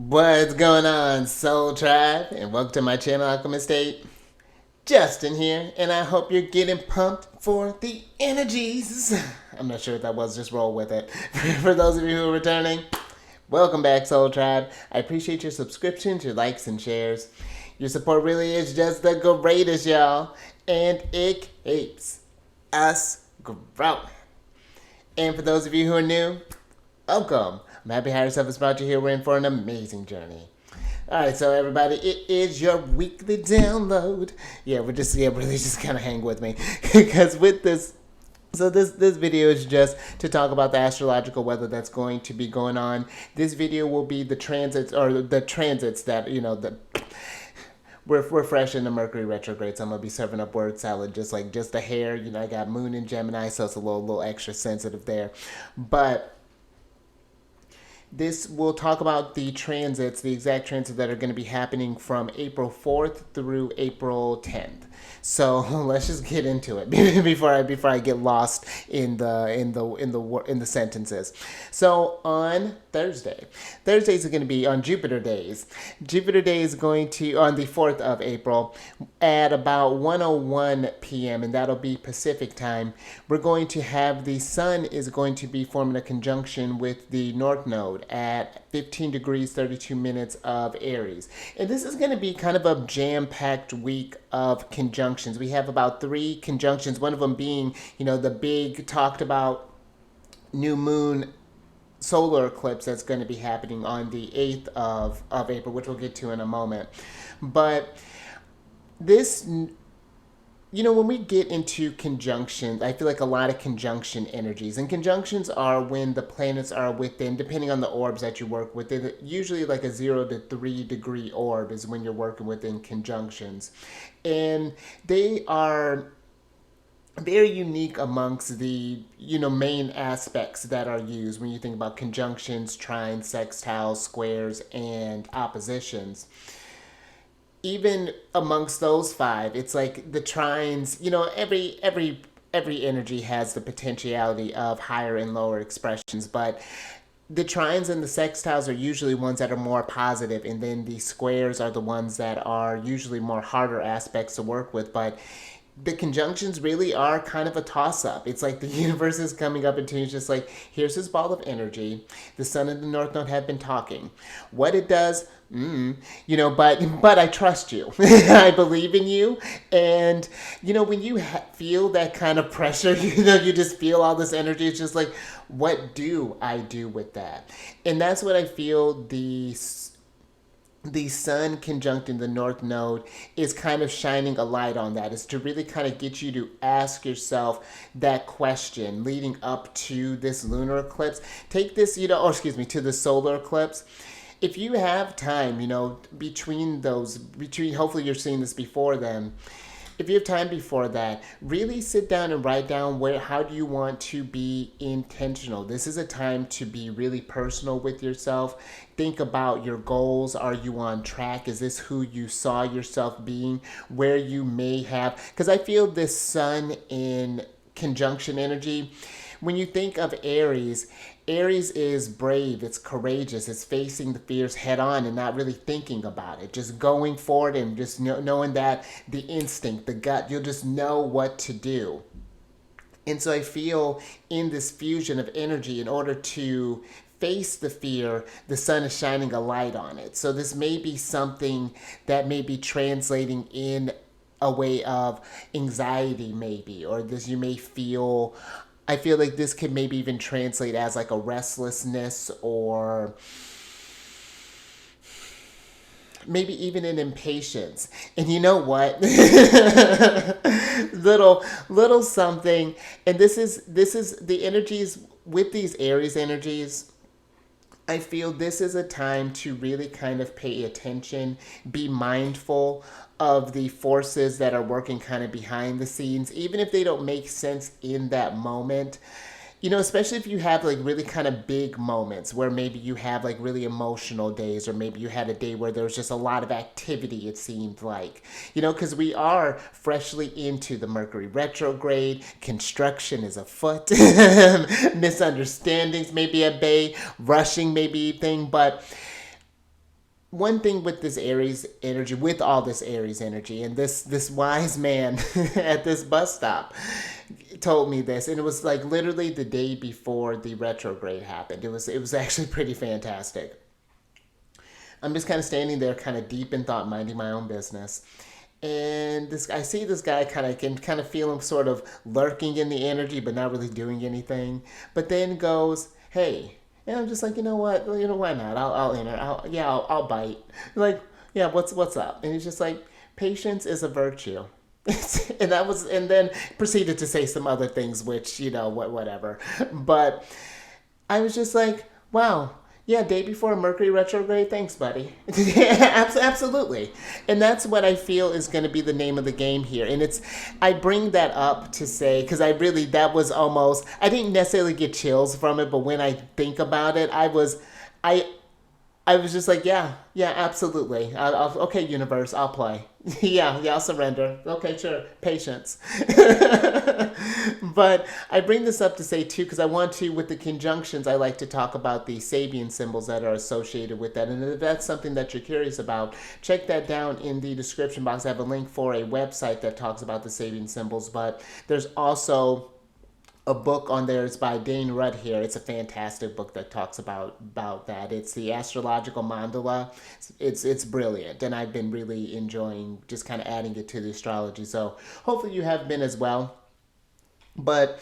What's going on, Soul Tribe? And welcome to my channel, Alchemist. Justin here, and I hope you're getting pumped for the energies. I'm not sure what that was, just roll with it. For those of you who are returning, welcome back, Soul Tribe. I appreciate your subscriptions, your likes, and shares. Your support really is just the greatest, y'all, and it keeps us growing. And for those of you who are new, welcome. I'm happy Harris has brought you here. We're in for an amazing journey. All right, so everybody, it is your weekly download. Really just kind of hang with me because with this. So this video is just to talk about the astrological weather that's going to be going on. This video will be the transits that we're fresh in the Mercury retrograde, so I'm gonna be serving up word salad just a hair. I got Moon in Gemini, so it's a little extra sensitive there, but. This will talk about the transits, the exact transits that are going to be happening from April 4th through April 10th. So let's just get into it before I get lost in the sentences. So on Thursdays are going to be on Jupiter days. Jupiter Day is going to on the 4th of April at about 1:01 p.m. and that'll be Pacific time. We're going to have the Sun is going to be forming a conjunction with the North Node at 15 degrees 32 minutes of Aries. And this is going to be kind of a jam-packed week of conjunctions. We have about 3 conjunctions, one of them being, the big talked about new moon solar eclipse that's going to be happening on the 8th of April, which we'll get to in a moment. But this, when we get into conjunctions, I feel like a lot of conjunction energies. And conjunctions are when the planets are within, depending on the orbs that you work with, usually like a 0 to 3 degree orb is when you're working within conjunctions. And they are very unique amongst the main aspects that are used when you think about conjunctions, trines, sextiles, squares, and oppositions. Even amongst those 5, it's like the trines, every energy has the potentiality of higher and lower expressions, but the trines and the sextiles are usually ones that are more positive, and then the squares are the ones that are usually more harder aspects to work with. But the conjunctions really are kind of a toss-up. It's like the universe is coming up into you, just like, here's this ball of energy. The Sun and the North Node have been talking. What it does, but I trust you. I believe in you. And, when you feel that kind of pressure, you just feel all this energy. It's just like, what do I do with that? And that's what I feel the Sun conjuncting the North Node is kind of shining a light on that, is to really kind of get you to ask yourself that question leading up to this lunar eclipse. Take this, to the solar eclipse. If you have time, between hopefully you're seeing this before then. If you have time before that, really sit down and write down how do you want to be intentional. This is a time to be really personal with yourself. Think about your goals. Are you on track? Is this who you saw yourself being? Where you may have, because I feel this Sun in conjunction energy. When you think of Aries is brave, it's courageous, it's facing the fears head on and not really thinking about it. Just going forward and just knowing that the instinct, the gut, you'll just know what to do. And so I feel in this fusion of energy, in order to face the fear, the Sun is shining a light on it. So this may be something that may be translating in a way of anxiety maybe, or this you may feel. I feel like this could maybe even translate as like a restlessness, or maybe even an impatience. And you know what? little something. And this is the energies with these Aries energies. I feel this is a time to really kind of pay attention, be mindful of the forces that are working kind of behind the scenes, even if they don't make sense in that moment. Especially if you have like really kind of big moments where maybe you have like really emotional days, or maybe you had a day where there was just a lot of activity, it seemed like, because we are freshly into the Mercury retrograde, construction is afoot, misunderstandings may be at bay, rushing may be a thing, but one thing with this Aries energy, with all this Aries energy, and this wise man at this bus stop told me this, and it was like literally the day before the retrograde happened. It was actually pretty fantastic. I'm just kind of standing there, kind of deep in thought, minding my own business. And I see this guy can kind of feel him sort of lurking in the energy, but not really doing anything. But then goes, "Hey," and I'm just like, you know what, why not? I'll enter. I'll bite. Like, yeah, what's up? And he's just like, "Patience is a virtue." And then proceeded to say some other things, which whatever. But I was just like, wow. Yeah, day before Mercury retrograde. Thanks, buddy. Absolutely. And that's what I feel is going to be the name of the game here. And I bring that up to say, because that was almost, I didn't necessarily get chills from it, but when I think about it, I I was just like, yeah, absolutely. Okay, universe, I'll play. Yeah, I'll surrender. Okay, sure. Patience. But I bring this up to say, too, because I want to, with the conjunctions, I like to talk about the Sabian symbols that are associated with that. And if that's something that you're curious about, check that down in the description box. I have a link for a website that talks about the Sabian symbols. But there's also a book on there. It's by Dane Rudd here. It's a fantastic book that talks about that. It's the astrological mandala. It's brilliant, and I've been really enjoying just kind of adding it to the astrology. So hopefully you have been as well. But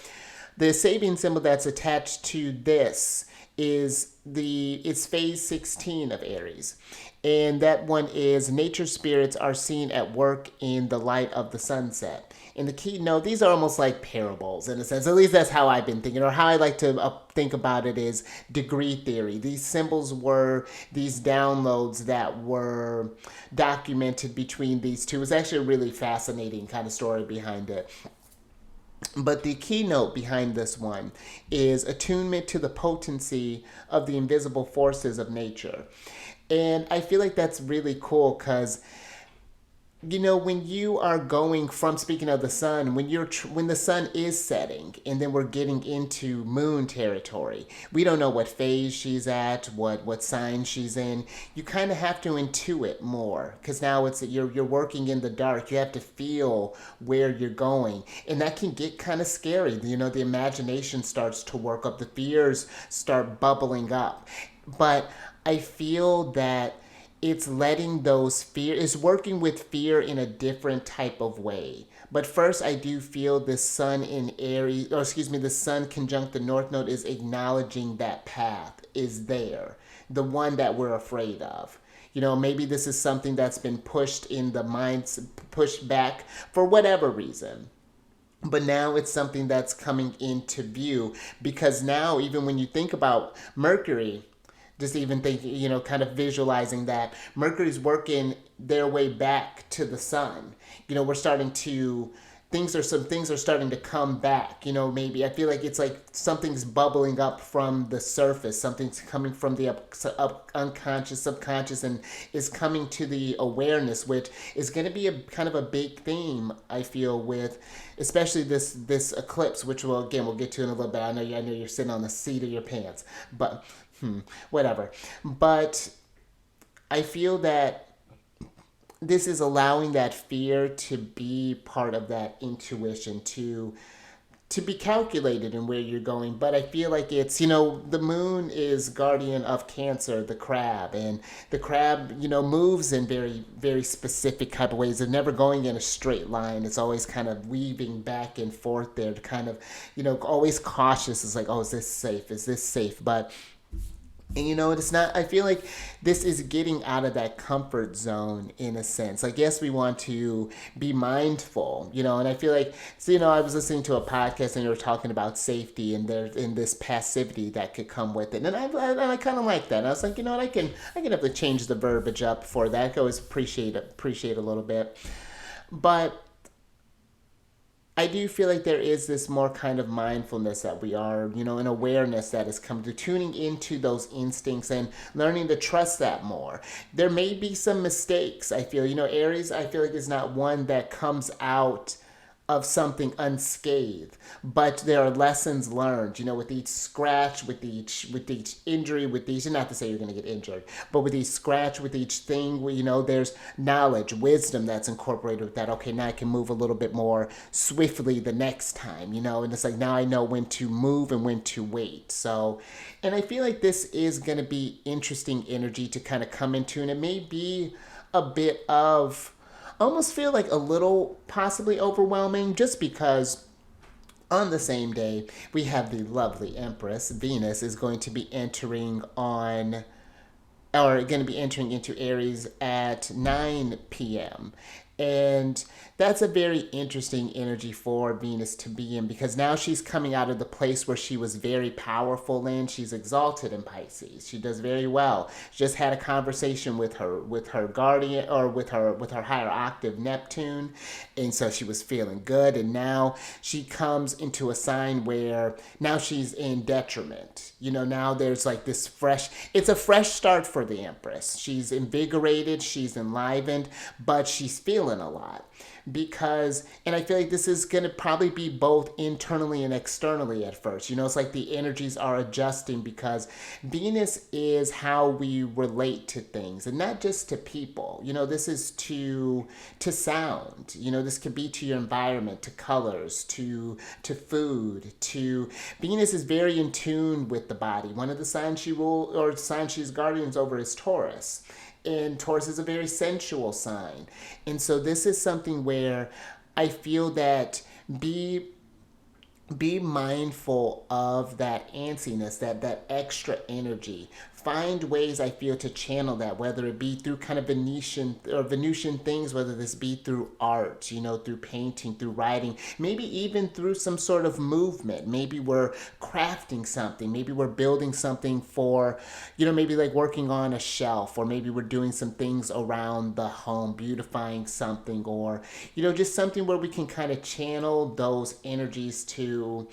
the Sabian symbol that's attached to this is it's phase 16 of Aries. And that one is nature spirits are seen at work in the light of the sunset. And the keynote, these are almost like parables in a sense. At least that's how I've been thinking, or how I like to think about it is degree theory. These symbols were these downloads that were documented between these two. It's actually a really fascinating kind of story behind it. But the keynote behind this one is attunement to the potency of the invisible forces of nature. And I feel like that's really cool because when you are going from, speaking of the sun, when the sun is setting and then we're getting into moon territory, we don't know what phase she's at, what sign she's in. You kind of have to intuit more because now you're working in the dark. You have to feel where you're going, and that can get kind of scary. The imagination starts to work up, the fears start bubbling up. But I feel that it's letting those it's working with fear in a different type of way. But first, I do feel the sun in Aries, the sun conjunct the North Node is acknowledging that path is there, the one that we're afraid of. Maybe this is something that's been pushed in the minds, pushed back for whatever reason. But now it's something that's coming into view because now, even when you think about Mercury, just even thinking, kind of visualizing that Mercury's working their way back to the sun. We're starting to, some things are starting to come back. Maybe I feel like it's like something's bubbling up from the surface. Something's coming from the unconscious, subconscious, and is coming to the awareness, which is going to be a kind of a big theme, I feel, with especially this eclipse, which we'll get to in a little bit. I know you're sitting on the seat of your pants, but whatever. But I feel that this is allowing that fear to be part of that intuition, to be calculated in where you're going. But I feel like it's, the moon is guardian of Cancer, the crab, and the crab, moves in very, very specific type of ways. It's never going in a straight line. It's always kind of weaving back and forth there to kind of, always cautious. It's like, oh, is this safe? Is this safe? But it's not, I feel like this is getting out of that comfort zone in a sense. Like, yes, we want to be mindful, and I feel like, I was listening to a podcast and you were talking about safety and this passivity that could come with it. And I kind of like that. And I was like, I can have to change the verbiage up for that. I can always appreciate a little bit. But I do feel like there is this more kind of mindfulness that we are, an awareness that is coming to tuning into those instincts and learning to trust that more. There may be some mistakes, I feel. Aries, I feel like is not one that comes out of something unscathed, but there are lessons learned, with each scratch, with each injury, with each, and not to say you're going to get injured, but with each scratch, with each thing, there's knowledge, wisdom that's incorporated with that. Okay, now I can move a little bit more swiftly the next time, and it's like now I know when to move and when to wait. So, and I feel like this is going to be interesting energy to kind of come into, and it may be a bit of, almost feel like a little possibly overwhelming, just because on the same day we have the lovely Empress Venus is going to be entering on, or going to be entering into Aries at 9 p.m. And that's a very interesting energy for Venus to be in, because now she's coming out of the place where she was very powerful in. She's exalted in Pisces. She does very well. She just had a conversation with her guardian, or with her higher octave Neptune, and so she was feeling good. And now she comes into a sign where now she's in detriment. Now there's like this fresh, it's a fresh start for the Empress. She's invigorated, she's enlivened, but she's feeling a lot. And I feel like this is going to probably be both internally and externally at first. It's like the energies are adjusting, because Venus is how we relate to things, and not just to people. This is to sound. This could be to your environment, to colors, to food, to Venus is very in tune with the body. One of the signs she's guardians over is Taurus. And Taurus is a very sensual sign. And so this is something where I feel that be mindful of that antsiness, that extra energy. Find ways, I feel, to channel that, whether it be through kind of Venusian things, whether this be through art, through painting, through writing, maybe even through some sort of movement. Maybe we're crafting something, maybe we're building something for, maybe like working on a shelf, or maybe we're doing some things around the home, beautifying something, or, just something where we can kind of channel those energies to,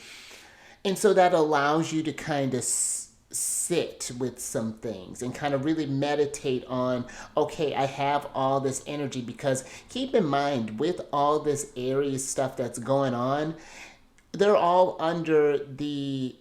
and so that allows you to kind of sit with some things and kind of really meditate on, okay, I have all this energy. Because keep in mind, with all this Aries stuff that's going on, they're all under the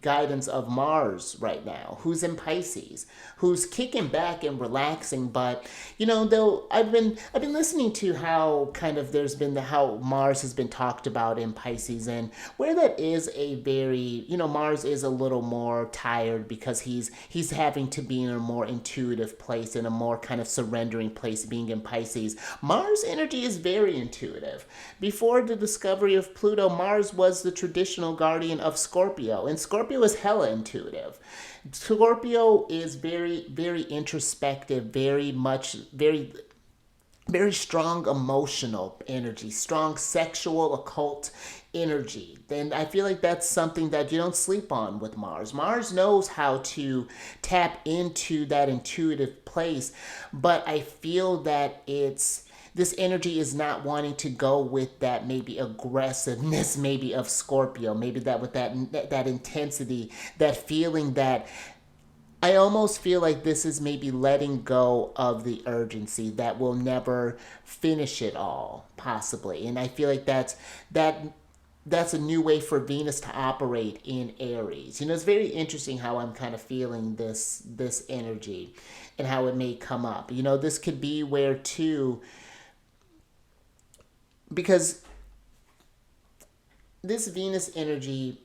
guidance of Mars right now, who's in Pisces, who's kicking back and relaxing. But though I've been listening to how kind of there's been how Mars has been talked about in Pisces, and where that is a very, Mars is a little more tired, because he's having to be in a more intuitive place, in a more kind of surrendering place, being in Pisces. Mars energy is very intuitive. Before the discovery of Pluto, Mars was the traditional guardian of Scorpio, and Scorpio is hella intuitive. Scorpio is very, very introspective, very strong emotional energy, strong sexual occult energy. And I feel like that's something that you don't sleep on with Mars. Mars knows how to tap into that intuitive place, but I feel that this energy is not wanting to go with that maybe aggressiveness, maybe of Scorpio, maybe that with that intensity, that feeling that I almost feel like this is maybe letting go of the urgency that will never finish it all, possibly. And I feel like that's a new way for Venus to operate in Aries. It's very interesting how I'm kind of feeling this energy and how it may come up. This could be where too, because this Venus energy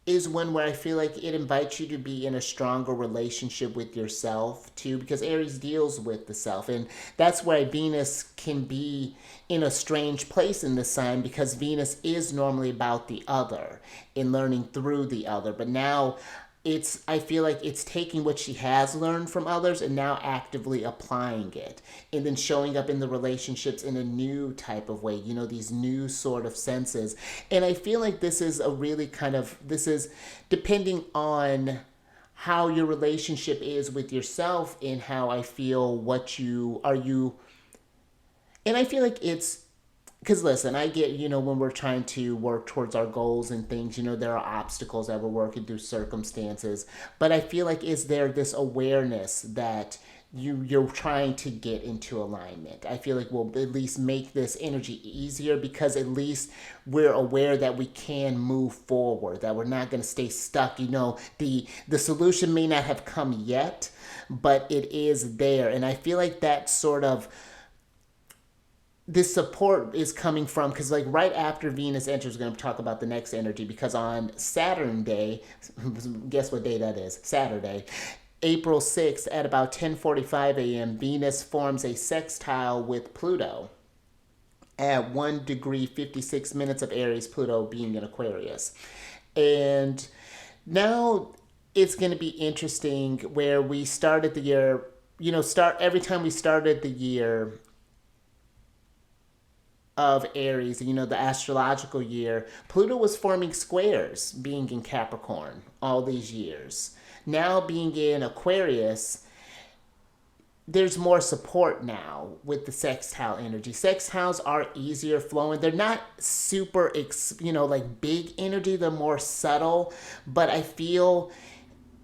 is one where I feel like it invites you to be in a stronger relationship with yourself too, because Aries deals with the self, and that's why Venus can be in a strange place in this sign, because Venus is normally about the other and learning through the other, but now I feel like it's taking what she has learned from others and now actively applying it, and then showing up in the relationships in a new type of way, these new sort of senses. And I feel like this is depending on how your relationship is with yourself, and how I feel and I feel like it's, because listen, I get, when we're trying to work towards our goals and things, there are obstacles that we're working through, circumstances. But I feel like, is there this awareness that you're trying to get into alignment. I feel like we'll at least make this energy easier because at least we're aware that we can move forward, that we're not going to stay stuck. The solution may not have come yet, but it is there. And I feel like that sort of this support is coming from, because like right after Venus enters, we're going to talk about the next energy, because on Saturn day, guess what day that is? Saturday, April 6th at about 10:45 a.m., Venus forms a sextile with Pluto at 1 degree 56 minutes of Aries, Pluto being in Aquarius. And now it's going to be interesting where we started the year, every time we started the year of Aries, the astrological year, Pluto was forming squares being in Capricorn all these years. Now being in Aquarius, there's more support now with the sextile energy. Sextiles are easier flowing. They're not super, like big energy. They're more subtle, but I feel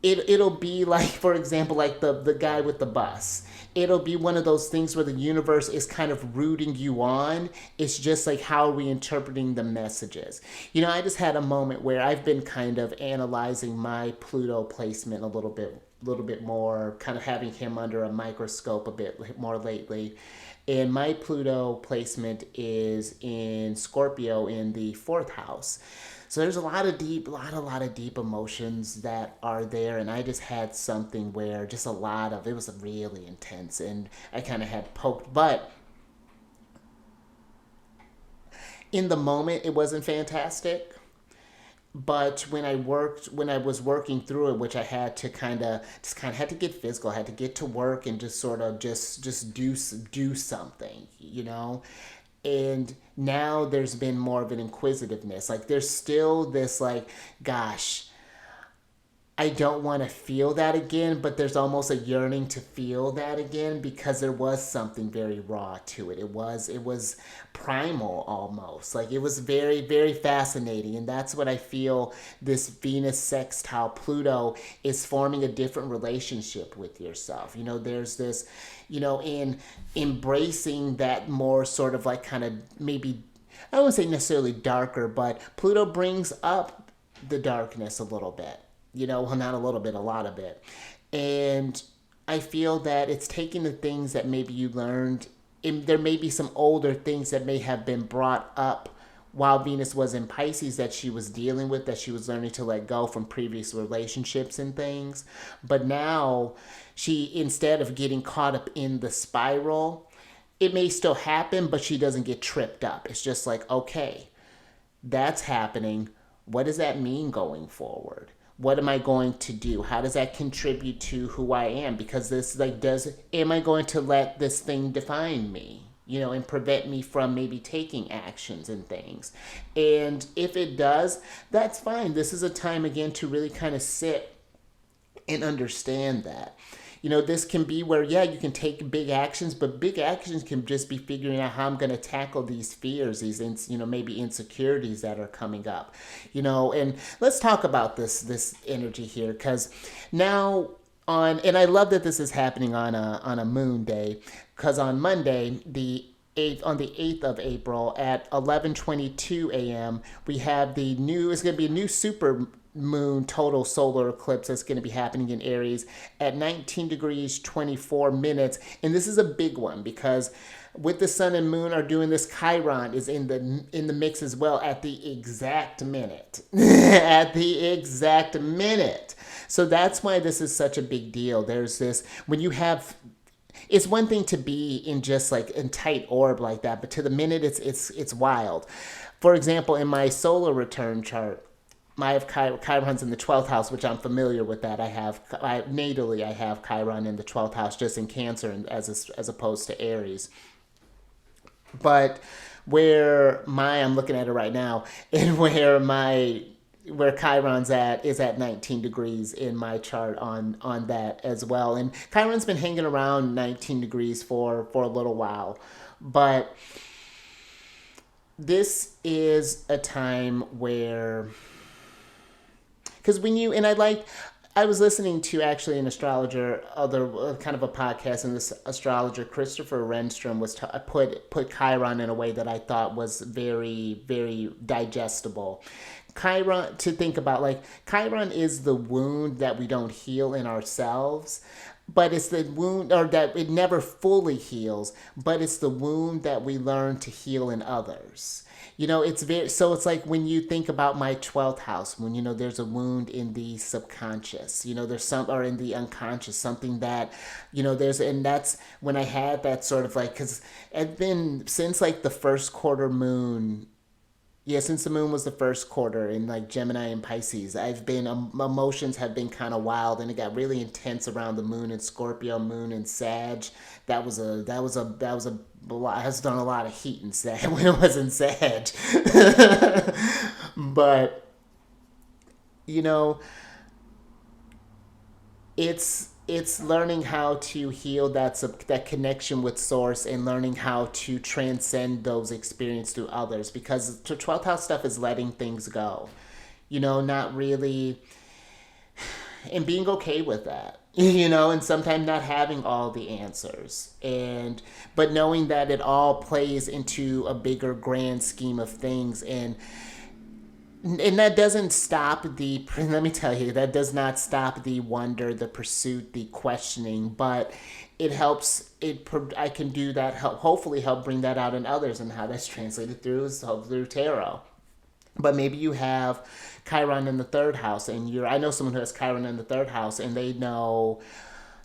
it'll be like, for example, like the guy with the bus. It'll be one of those things where the universe is kind of rooting you on. It's just like, how are we interpreting the messages? I just had a moment where I've been kind of analyzing my Pluto placement a little bit more, kind of having him under a microscope a bit more lately. And my Pluto placement is in Scorpio in the 4th house. So there's a lot of deep emotions that are there, and I just had something where just it was really intense, and I kind of had poked, but in the moment it wasn't fantastic. But when I was working through it, which I had to kind of had to get physical, I had to get to work and just sort of just do something, And now there's been more of an inquisitiveness. Like there's still this like, gosh, I don't want to feel that again, but there's almost a yearning to feel that again, because there was something very raw to it. It was primal almost. Like it was very, very fascinating. And that's what I feel this Venus sextile Pluto is forming, a different relationship with yourself. There's this, in embracing that more sort of like kind of maybe, I wouldn't say necessarily darker, but Pluto brings up the darkness a little bit. Well, not a little bit, a lot of it. And I feel that it's taking the things that maybe you learned. There may be some older things that may have been brought up while Venus was in Pisces that she was dealing with, that she was learning to let go from previous relationships and things. But now she, instead of getting caught up in the spiral, it may still happen, but she doesn't get tripped up. It's just like, okay, that's happening. What does that mean going forward? What am I going to do? How does that contribute to who I am? Because this am I going to let this thing define me, and prevent me from maybe taking actions and things? And if it does, that's fine. This is a time again to really kind of sit and understand that. This can be where, yeah, you can take big actions, but big actions can just be figuring out how I'm going to tackle these fears, these, maybe insecurities that are coming up, and let's talk about this energy here, because now and I love that this is happening on a moon day, because on Monday, on the 8th of April at 11:22 a.m., we have it's going to be a new super moon total solar eclipse that's going to be happening in Aries at 19 degrees 24 minutes. And this is a big one because with the sun and moon are doing this, Chiron is in the mix as well at the exact minute. At the exact minute. So that's why this is such a big deal. There's this, when you have, it's one thing to be in just like in tight orb like that, but to the minute it's wild. For example, in my solar return chart, I have Chiron's in the 12th house, which I'm familiar with that. Natally I have Chiron in the 12th house, just in Cancer, as opposed to Aries. But I'm looking at it right now, and where Chiron's is at 19 degrees in my chart on that as well. And Chiron's been hanging around 19 degrees for a little while. But this is a time where, because I I was listening to actually an astrologer, other kind of a podcast, and this astrologer Christopher Renstrom was put Chiron in a way that I thought was very very digestible. Chiron, to think about, like, Chiron is the wound that we don't heal in ourselves, but it's the wound, or that it never fully heals, but it's the wound that we learn to heal in others. It's very, so it's like when you think about my 12th house, when, there's a wound in the subconscious, there's some, or in the unconscious, something that, and that's when I had that sort of like, because I've been, since like the first quarter moon, yeah, since the moon was the first quarter in like Gemini and Pisces, I've been emotions have been kind of wild, and it got really intense around the moon in Scorpio, moon in Sag. That was a lot. I has done a lot of heat in Sag when it was in Sag, but you know, it's learning how to heal that connection with source, and learning how to transcend those experiences through others, because the 12th house stuff is letting things go, not really, and being okay with that, and sometimes not having all the answers, but knowing that it all plays into a bigger grand scheme of things. And that doesn't stop the, let me tell you, that does not stop the wonder, the pursuit, the questioning, but it helps, I can do that, hopefully help bring that out in others, and how that's translated through tarot. But maybe you have Chiron in the third house, and I know someone who has Chiron in the third house, and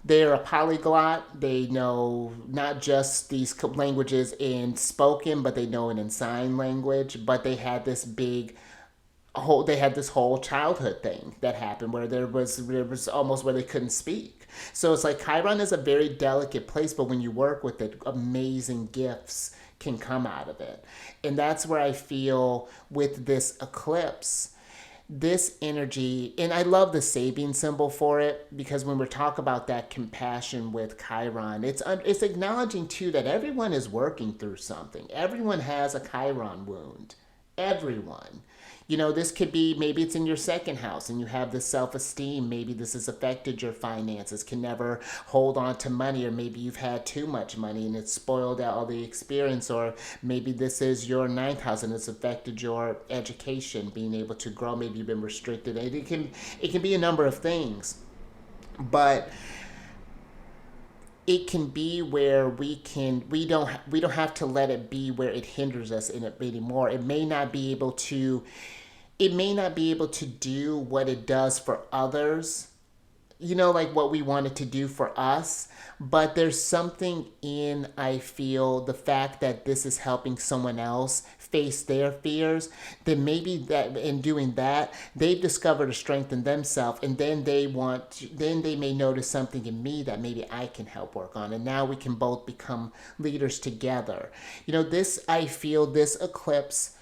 they're a polyglot. They know not just these languages in spoken, but they know it in sign language. But they had this whole childhood thing that happened where there was almost where they couldn't speak. So it's like Chiron is a very delicate place, but when you work with it, amazing gifts can come out of it. And that's where I feel with this eclipse, this energy, and I love the Sabian symbol for it, because when we talk about that compassion with Chiron, it's acknowledging too that everyone is working through something. Everyone has a Chiron wound. Everyone. This could be, maybe it's in your second house and you have this self-esteem. Maybe this has affected your finances, can never hold on to money, or maybe you've had too much money and it's spoiled out all the experience, or maybe this is your ninth house and it's affected your education, being able to grow. Maybe you've been restricted. It can be a number of things, but it can be where we don't have to let it be where it hinders us in it anymore. It may not be able to do what it does for others, like what we want it to do for us. But there's something in, I feel, the fact that this is helping someone else face their fears, then maybe that in doing that, they've discovered a strength in themselves, and then they may notice something in me that maybe I can help work on, and now we can both become leaders together. I feel this eclipse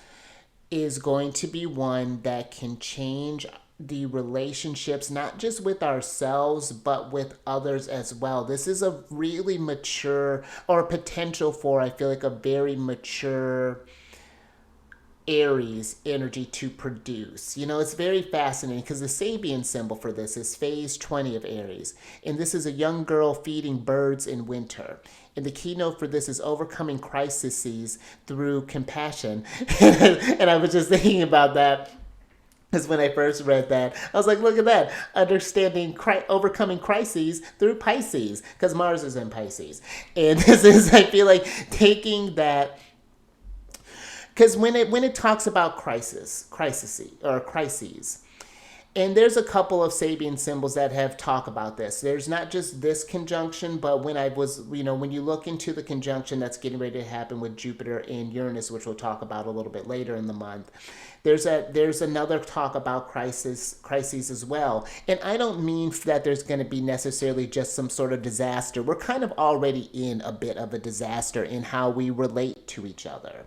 is going to be one that can change the relationships, not just with ourselves, but with others as well. This is a really mature, or potential for, I feel like, a very mature Aries energy to produce. It's very fascinating, because the Sabian symbol for this is phase 20 of Aries. And this is a young girl feeding birds in winter. And the keynote for this is overcoming crises through compassion. And I was just thinking about that, because when I first read that, I was like, look at that. Overcoming crises through Pisces, because Mars is in Pisces. And this is, I feel like, taking that, because when it talks about crises, and there's a couple of Sabian symbols that have talked about this. There's not just this conjunction, but when you look into the conjunction that's getting ready to happen with Jupiter and Uranus, which we'll talk about a little bit later in the month, there's another talk about crises as well. And I don't mean that there's going to be necessarily just some sort of disaster. We're kind of already in a bit of a disaster in how we relate to each other.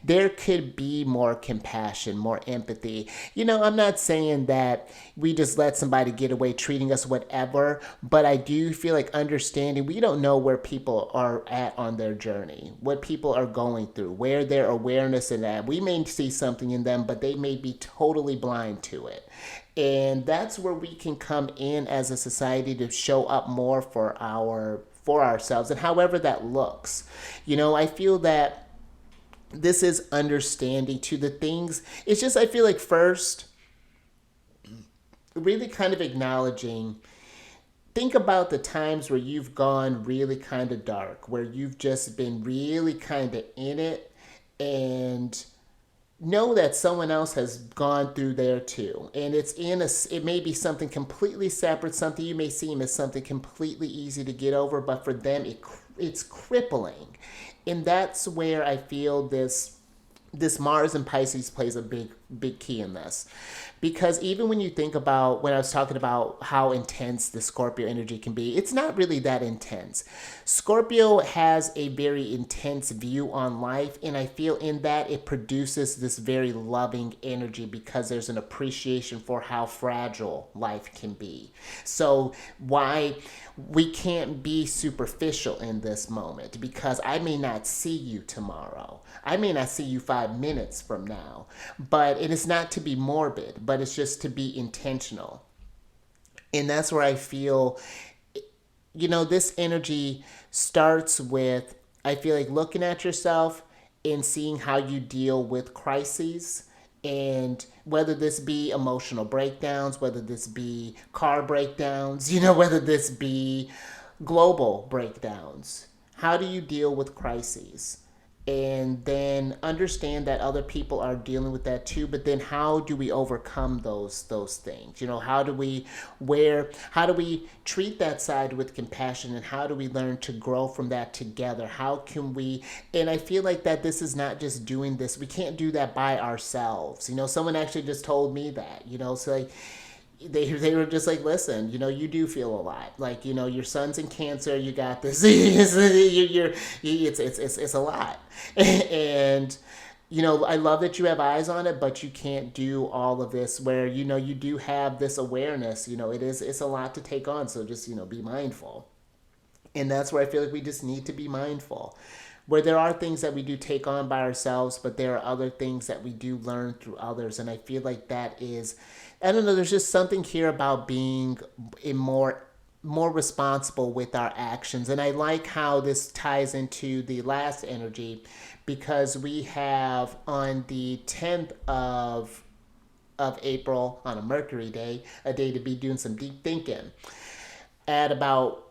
There could be more compassion, more empathy. I'm not saying that we just let somebody get away treating us whatever, but I do feel like understanding we don't know where people are at on their journey, what people are going through, where their awareness is at. We may see something in them, but they may be totally blind to it. And that's where we can come in as a society to show up more for ourselves, and however that looks. I feel that this is understanding to the things. It's just, I feel like, first, really kind of acknowledging, think about the times where you've gone really kind of dark, where you've just been really kind of in it, and know that someone else has gone through there too. And it may be something completely separate, something you may seem as something completely easy to get over, but for them it's crippling. And that's where I feel this Mars and Pisces plays a big key in this. Because even when you think about, when I was talking about how intense the Scorpio energy can be, it's not really that intense. Scorpio has a very intense view on life, and I feel in that it produces this very loving energy because there's an appreciation for how fragile life can be. So why we can't be superficial in this moment, because I may not see you tomorrow. I may not see you 5 minutes from now, but it is not to be morbid, but it's just to be intentional. And that's where I feel, this energy starts with, I feel like, looking at yourself and seeing how you deal with crises. And whether this be emotional breakdowns, whether this be car breakdowns, whether this be global breakdowns, how do you deal with crises? And then understand that other people are dealing with that too, but then how do we overcome those things? How do we treat that side with compassion, and how do we learn to grow from that together? How can we, and I feel like that this is not just doing this, we can't do that by ourselves. Someone actually just told me that, so like, they were just like, listen, you do feel a lot. Like, your son's in Cancer, you got this. It's a lot. And, I love that you have eyes on it, but you can't do all of this where, you do have this awareness. It's a lot to take on. So just, be mindful. And that's where I feel like we just need to be mindful. Where there are things that we do take on by ourselves, but there are other things that we do learn through others. And I feel like that is, I don't know, there's just something here about being a more responsible with our actions. And I like how this ties into the last energy, because we have on the 10th of April, on a Mercury day, a day to be doing some deep thinking. At about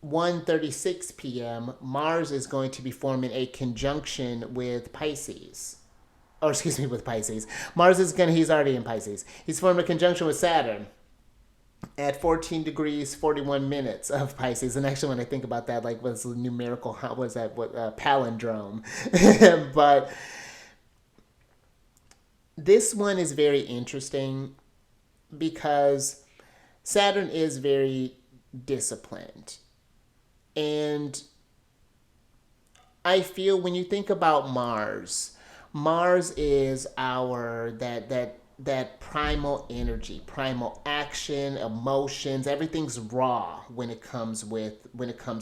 1:36 p.m., Mars is going to be forming a conjunction with Pisces. Or excuse me, with Pisces. He's already in Pisces. He's forming a conjunction with Saturn at 14 degrees 41 minutes of Pisces. And actually, when I think about that, like, what's the numerical, how was that, palindrome? But this one is very interesting because Saturn is very disciplined. And I feel when you think about Mars is our that primal energy, primal action, emotions. Everything's raw when it comes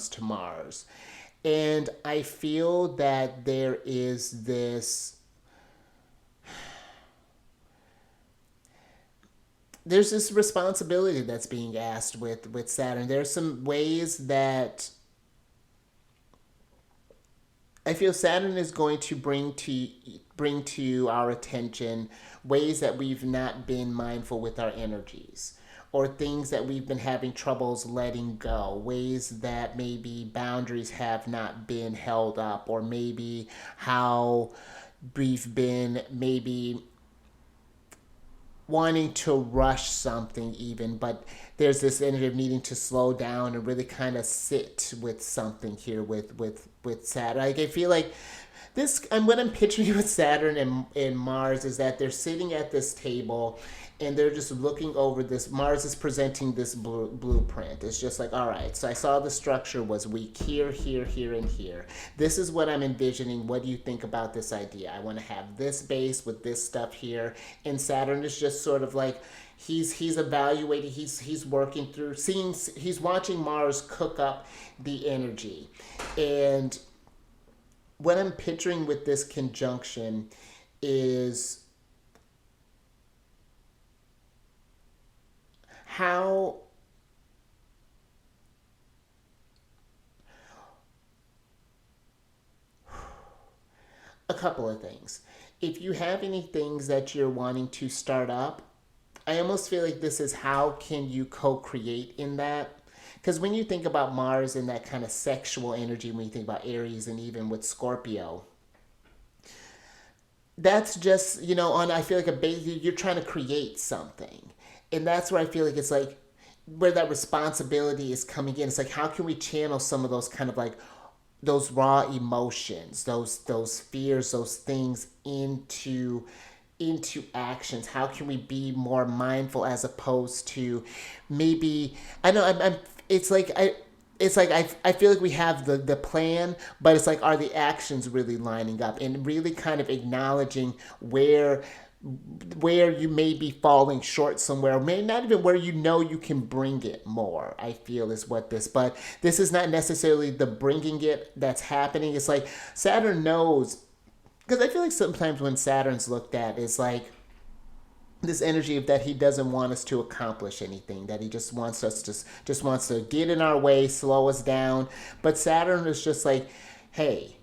to Mars. And I feel that there's this responsibility that's being asked with Saturn. There's some ways that I feel Saturn is going to bring to our attention ways that we've not been mindful with our energies, or things that we've been having troubles letting go, ways that maybe boundaries have not been held up, or maybe how we've been maybe wanting to rush something even, but there's this energy of needing to slow down and really kind of sit with something here with Saturn. Like, I feel like this, and what I'm picturing with Saturn and Mars is that they're sitting at this table and they're just looking over this. Mars is presenting this blueprint. It's just like, all right, so I saw the structure was weak here, here, here, and here. This is what I'm envisioning. What do you think about this idea? I want to have this base with this stuff here. And Saturn is just sort of like, he's evaluating, he's working through, he's watching Mars cook up the energy. And what I'm picturing with this conjunction is couple of things. If you have any things that you're wanting to start up, I almost feel like this is how can you co-create in that. Because when you think about Mars and that kind of sexual energy, when you think about Aries and even with Scorpio, that's just, on, I feel like you're trying to create something. And that's where I feel like it's like where that responsibility is coming in. It's like, how can we channel some of those kind of like those raw emotions, those fears, those things into actions? How can we be more mindful as opposed to maybe, I know I'm it's like I feel like we have the plan, but it's like, are the actions really lining up, and really kind of acknowledging where you may be falling short somewhere, or maybe not even where you can bring it more, I feel is what but this is not necessarily the bringing it that's happening. It's like Saturn knows, because I feel like sometimes when Saturn's looked at, it's like this energy of that he doesn't want us to accomplish anything, that he just wants us to just wants to get in our way, slow us down. But Saturn is just like, hey,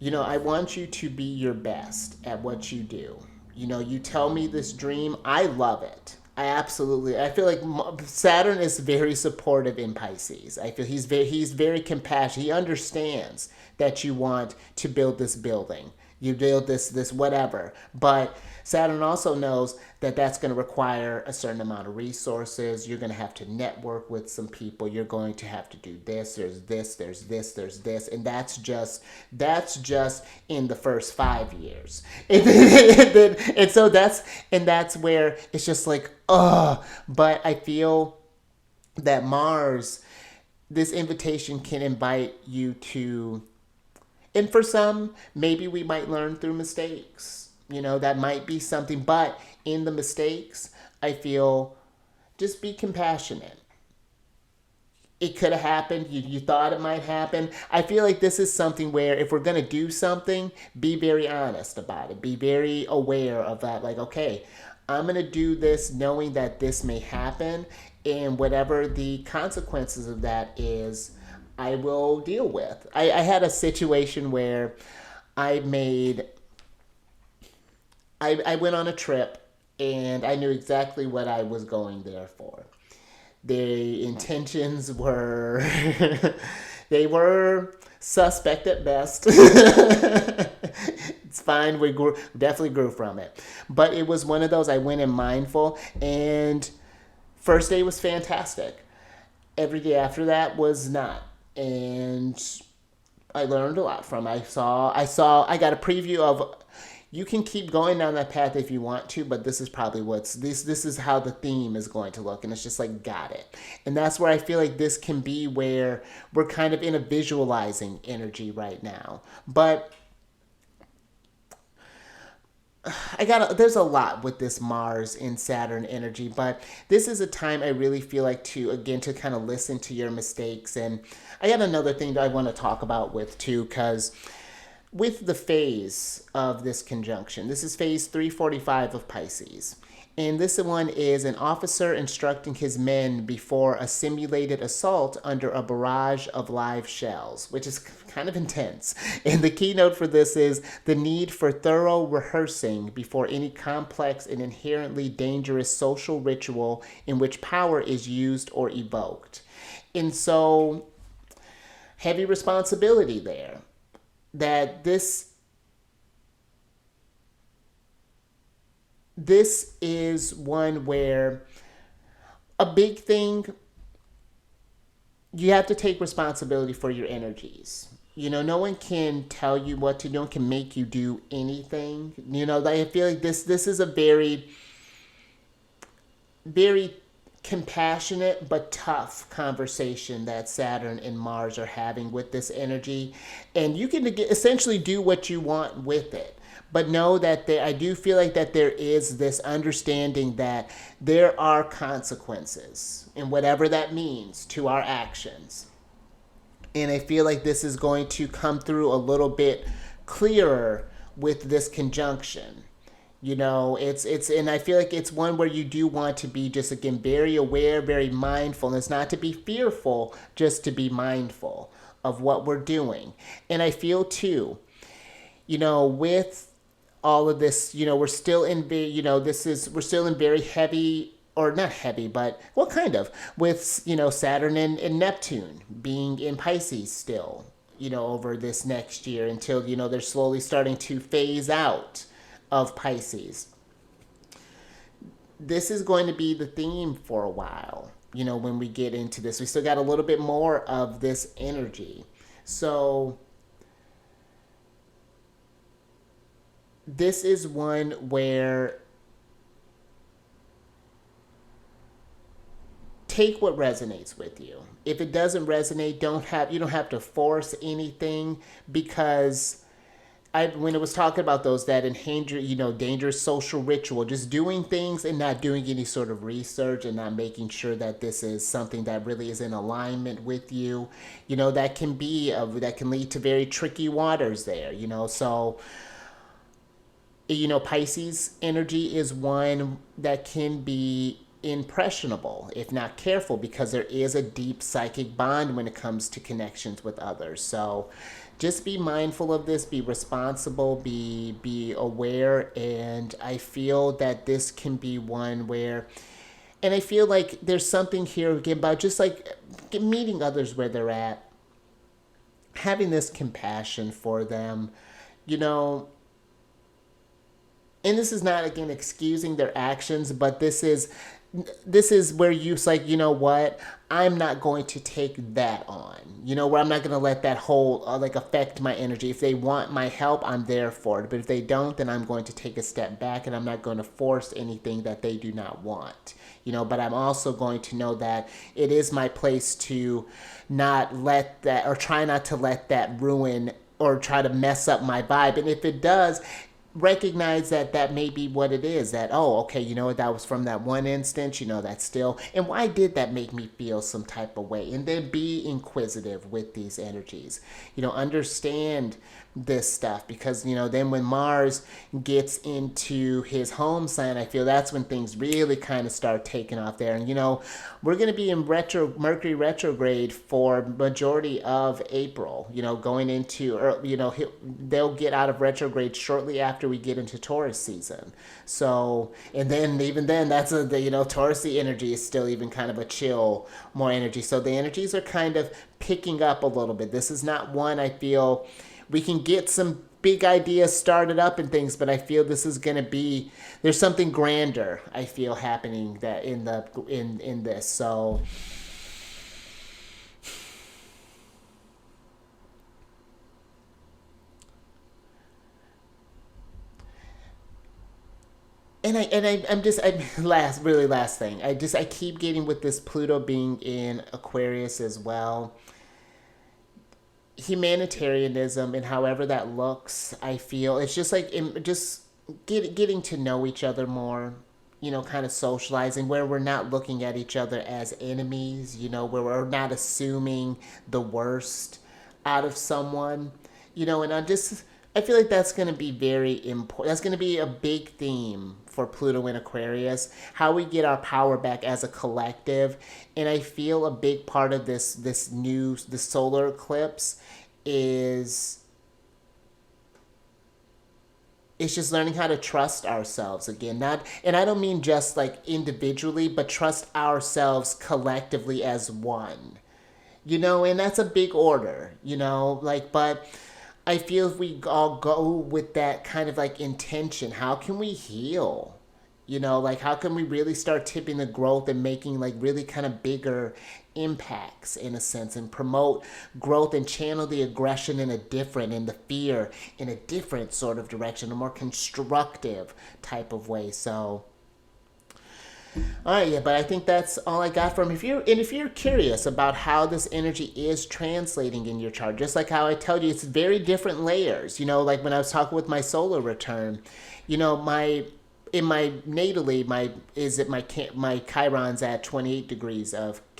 I want you to be your best at what you do. You tell me this dream, I love it. I feel like Saturn is very supportive in Pisces. I feel he's very compassionate. He understands that you want to build this building. You build this whatever. But Saturn also knows that that's going to require a certain amount of resources. You're going to have to network with some people. You're going to have to do this. There's this, and that's just in the first 5 years. And so that's where it's just like, but I feel that Mars, this invitation can invite you to, and for some, maybe we might learn through mistakes. That might be something. But in the mistakes, I feel, just be compassionate. It could have happened. You thought it might happen. I feel like this is something where if we're going to do something, be very honest about it. Be very aware of that. Like, okay, I'm going to do this knowing that this may happen. And whatever the consequences of that is, I will deal with. I had a situation where I went on a trip, and I knew exactly what I was going there for. The intentions were, they were suspect at best. It's fine. We definitely grew from it. But it was one of those, I went in mindful, and first day was fantastic. Every day after that was not. And I learned a lot from it. I got a preview of, you can keep going down that path if you want to, but this is probably this is how the theme is going to look. And it's just like, got it. And that's where I feel like this can be where we're kind of in a visualizing energy right now. But there's a lot with this Mars and Saturn energy, but this is a time I really feel like to kind of listen to your mistakes. And I got another thing that I want to talk about with too, because with the phase of this conjunction, this is phase 345 of Pisces. And this one is an officer instructing his men before a simulated assault under a barrage of live shells, which is kind of intense. And the keynote for this is the need for thorough rehearsing before any complex and inherently dangerous social ritual in which power is used or evoked. And so, heavy responsibility there. That this is one where a big thing, you have to take responsibility for your energies. No one can tell you what to do, no one can make you do anything. I feel like this is a very, very compassionate but tough conversation that Saturn and Mars are having with this energy. And you can essentially do what you want with it. But know that I do feel like that there is this understanding that there are consequences, and whatever that means, to our actions. And I feel like this is going to come through a little bit clearer with this conjunction. It's and I feel like it's one where you do want to be just, again, very aware, very mindful. And it's not to be fearful, just to be mindful of what we're doing. And I feel too, with all of this, we're still in, we're still in very heavy, or not heavy, but well, kind of, with, Saturn and Neptune being in Pisces still, over this next year until, they're slowly starting to phase out of Pisces. This is going to be the theme for a while, when we get into this. We still got a little bit more of this energy. So, this is one where take what resonates with you. If it doesn't resonate, you don't have to force anything, because when it was talking about those that endanger, dangerous social ritual, just doing things and not doing any sort of research and not making sure that this is something that really is in alignment with you, that can lead to very tricky waters there, so Pisces energy is one that can be impressionable if not careful, because there is a deep psychic bond when it comes to connections with others. So just be mindful of this, be responsible, be aware. And I feel that this can be one where, and I feel like there's something here again about just like meeting others where they're at, having this compassion for them, you know and this is not again excusing their actions, but this is where you's like, you know what, I'm not going to take that on, where I'm not going to let that whole like affect my energy. If they want my help, I'm there for it, but if they don't, then I'm going to take a step back, and I'm not going to force anything that they do not want, but I'm also going to know that it is my place to not let that, or try not to let that ruin or try to mess up my vibe. And if it does, recognize that that may be what it is, that, oh, okay, that was from that one instance, that's still, and why did that make me feel some type of way? And then be inquisitive with these energies, understand this stuff, because then when Mars gets into his home sign, I feel that's when things really kind of start taking off there. And we're going to be in Mercury retrograde for majority of April, going into, or they'll get out of retrograde shortly after we get into Taurus season. So, and then even then, that's Taurus energy is still even kind of a chill, more energy. So the energies are kind of picking up a little bit. This is not one, I feel, we can get some big ideas started up and things, but I feel this is going to be, there's something grander, I feel, happening that in this. So I'm last thing. I keep getting with this Pluto being in Aquarius as well. Humanitarianism and however that looks, I feel it's just like just getting to know each other more, kind of socializing, where we're not looking at each other as enemies, where we're not assuming the worst out of someone, and I feel like that's going to be very important. That's going to be a big theme for Pluto in Aquarius, how we get our power back as a collective. And I feel a big part of the solar eclipse is it's just learning how to trust ourselves again. Not, and I don't mean just like individually, but trust ourselves collectively as one. And that's a big order, but I feel if we all go with that kind of like intention, how can we heal? How can we really start tipping the growth and making like really kind of bigger impacts in a sense, and promote growth and channel the aggression and the fear in a different sort of direction, a more constructive type of way. So, all right, yeah, but I think that's all I got from. If you're curious about how this energy is translating in your chart, just like how I tell you, it's very different layers. Like when I was talking with my solar return, my in my natally my Chiron's at 28 degrees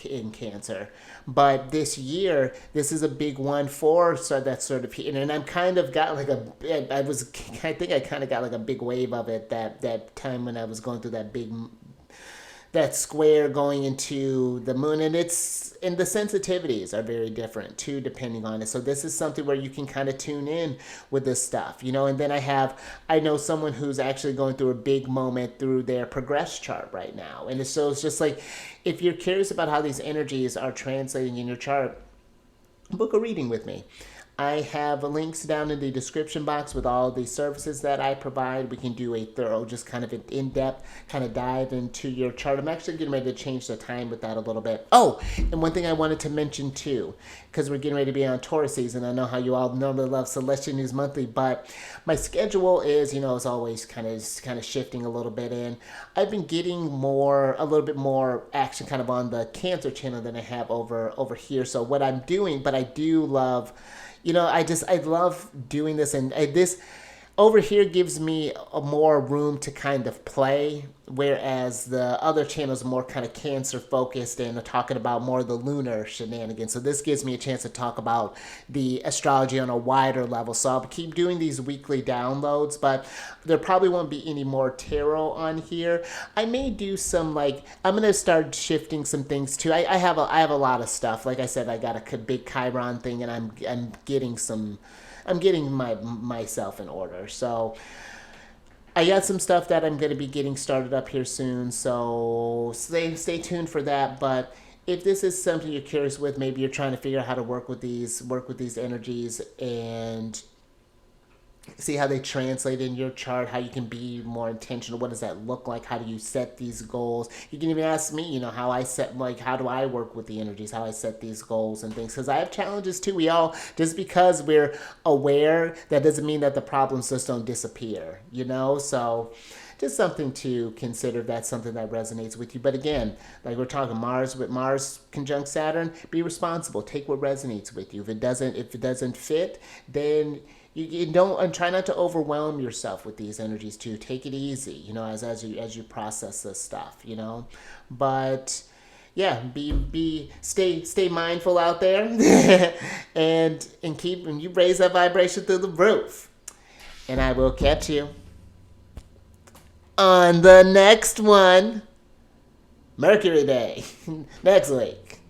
in Cancer, but this year this is a big one for that sort of, and I'm kind of got like I think I kind of got like a big wave of it that time when I was going through that square going into the moon, and the sensitivities are very different too depending on it. So this is something where you can kind of tune in with this stuff, and then I know someone who's actually going through a big moment through their progress chart right now. And so it's just like, if you're curious about how these energies are translating in your chart, book a reading with me. I have links down in the description box with all the services that I provide. We can do a thorough, just kind of an in-depth kind of dive into your chart. I'm actually getting ready to change the time with that a little bit. Oh, and one thing I wanted to mention too, because we're getting ready to be on Taurus season. I know how you all normally love Celestial News Monthly, but my schedule is, is always kind of shifting a little bit. And I've been getting a little bit more action kind of on the Cancer channel than I have over here. So what I'm doing, but I do love, I love doing this, and this over here gives me a more room to kind of play, whereas the other channels are more kind of Cancer focused and are talking about more of the lunar shenanigans. So this gives me a chance to talk about the astrology on a wider level. So I'll keep doing these weekly downloads, but there probably won't be any more tarot on here. I may do some, I'm gonna start shifting some things too. I have a lot of stuff. Like I said, I got a big Chiron thing, and I'm getting myself in order. So I got some stuff that I'm going to be getting started up here soon. So stay tuned for that. But if this is something you're curious with, maybe you're trying to figure out how to work with these energies and see how they translate in your chart, how you can be more intentional. What does that look like? How do you set these goals? You can even ask me, how I set, how do I work with the energies, how I set these goals and things. Because I have challenges too. Just because we're aware, that doesn't mean that the problems just don't disappear, So just something to consider if that's something that resonates with you. But again, like we're talking Mars conjunct Saturn, be responsible. Take what resonates with you. If it doesn't fit, then you don't, and try not to overwhelm yourself with these energies too. Take it easy, as you process this stuff, But yeah, stay mindful out there, and you raise that vibration through the roof. And I will catch you on the next one, Mercury Day, next week.